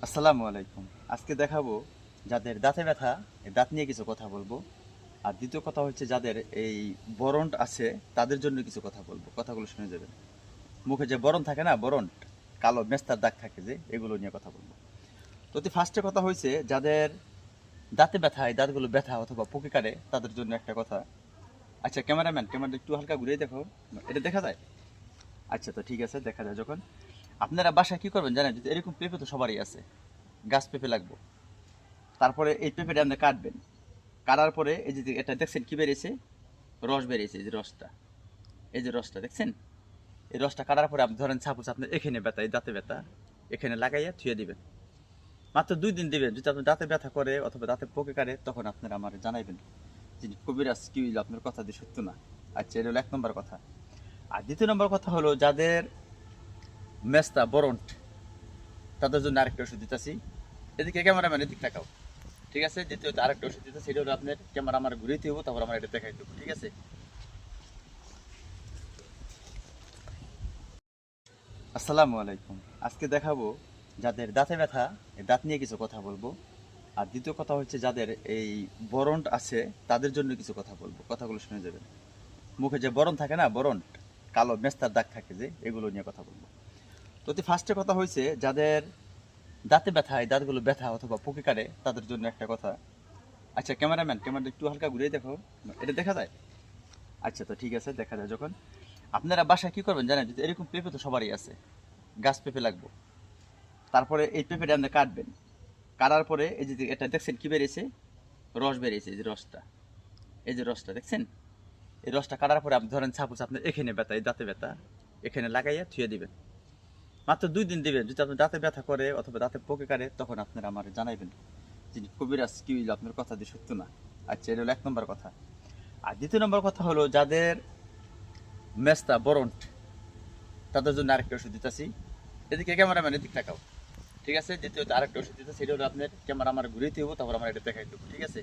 আসসালামু আলাইকুম। আজকে দেখাবো যাদের দাঁতে ব্যথা, এই দাঁত নিয়ে কিছু কথা বলবো। আর দ্বিতীয় কথা হচ্ছে যাদের এই বরন্ট আছে তাদের জন্য কিছু কথা বলবো। কথাগুলো শুনে যাবেন। মুখে যে বরণ থাকে না, বরন্ট, কালো মেস্তার দাগ থাকে যে, এগুলো নিয়ে কথা বলবো। তো ফার্স্টে কথা হয়েছে যাদের দাঁতে ব্যথা, এই দাঁতগুলো ব্যথা অথবা পুকে কাটে তাদের জন্য একটা কথা। আচ্ছা ক্যামেরাম্যান, ক্যামেরাটা একটু হালকা ঘুরিয়ে দেখো। এটা দেখা যায়? আচ্ছা, তো ঠিক আছে, দেখা যায় যখন। আপনারা বাসায় কি করবেন জানেন? যদি এরকম পেঁপে তো সবারই আছে, গাছ পেঁপে লাগবে। তারপরে এই পেঁপেটা আপনি কাটবেন। কাটার পরে এই যে এটা দেখছেন কি বেরিয়েছে, রস বেরিয়েছে, এই যে রসটা, এই যে রসটা দেখছেন, এই রসটা কাটার পরে আপনি ধরেন সাপোজ আপনার এখানে ব্যথা, এই দাঁতে ব্যথা, এখানে লাগাইয়া থুয়ে দিবেন। মাত্র 2 দিন দিবেন। যদি আপনার দাঁতে ব্যথা করে অথবা দাঁতে পোকে কাটে তখন আপনারা আমার জানাইবেন যে কবিরাজ কি হইলো, আপনার কথা দিয়ে সত্য না। আচ্ছা, এটা হলো 1 নম্বর কথা। আর দ্বিতীয় নম্বর কথা হলো যাদের মেস্তা বরন্ট, তাদের জন্য আরেকটা ওষুধ দিতেছি। এদিকে ক্যামেরাম্যান, এদিক তাকাও। ঠিক আছে, দ্বিতীয়ত আরেকটা ওষুধ দিতেছি, সেটা হলো আপনার ক্যামেরা আমার ঘুরিয়ে দিব, তারপর আমার এটা দেখাই দেবো। ঠিক আছে। আসসালামু আলাইকুম। আজকে দেখাবো যাদের দাঁতে ব্যথা, এই দাঁত নিয়ে কিছু কথা বলবো। আর দ্বিতীয় কথা হচ্ছে যাদের এই বরন্ট আছে তাদের জন্য কিছু কথা বলবো। কথাগুলো শুনে যাবেন। মুখে যে বরণ থাকে না, বরন্ট, কালো মেস্তার দাগ থাকে যে, এগুলো নিয়ে কথা বলবো। তো ফার্স্টে কথা হয়েছে যাদের দাঁতে ব্যথা, এই দাঁতগুলো ব্যথা অথবা পুকে কাটে তাদের জন্য একটা কথা। আচ্ছা ক্যামেরাম্যান, ক্যামেরাটা একটু হালকা ঘুরিয়ে দেখো। এটা দেখা যায়? আচ্ছা, তো ঠিক আছে, দেখা যায় যখন। আপনারা বাসায় কি করবেন জানেন? যদি এরকম পেঁপে তো সবারই আছে, গাছ পেঁপে লাগবে। তারপরে এই পেঁপেটা আপনি কাটবেন। কাটার পরে এই যে এটা দেখছেন কি বেরিয়েছে, রস বেরিয়েছে, এই যে রসটা, এই যে রসটা দেখছেন, এই রসটা কাটার পরে আপনি ধরেন সাপোজ আপনার এখানে ব্যথা, এই দাঁতে ব্যথা, এখানে লাগাইয়া থুয়ে দিবেন। মাত্র 2 দিন দিবেন। যদি আপনার দাঁতে ব্যথা করে অথবা দাঁতে পোকে কাটে তখন আপনারা আমার জানাইবেন যে কবিরাজ কি হইলো, আপনার কথা দিয়ে সত্য না। আচ্ছা, এটা হলো 1 নম্বর কথা। আর দ্বিতীয় নম্বর কথা হলো যাদের মেস্তা বরন্ট, তাদের জন্য আরেকটা ওষুধ দিতেছি। এদিকে ক্যামেরাম্যান, এদিক তাকাও। ঠিক আছে, দ্বিতীয়ত আরেকটা ওষুধ দিতেছি, সেটা হলো আপনার ক্যামেরা আমার ঘুরিয়ে দিব, তারপর আমার এটা দেখাই দেবো। ঠিক আছে।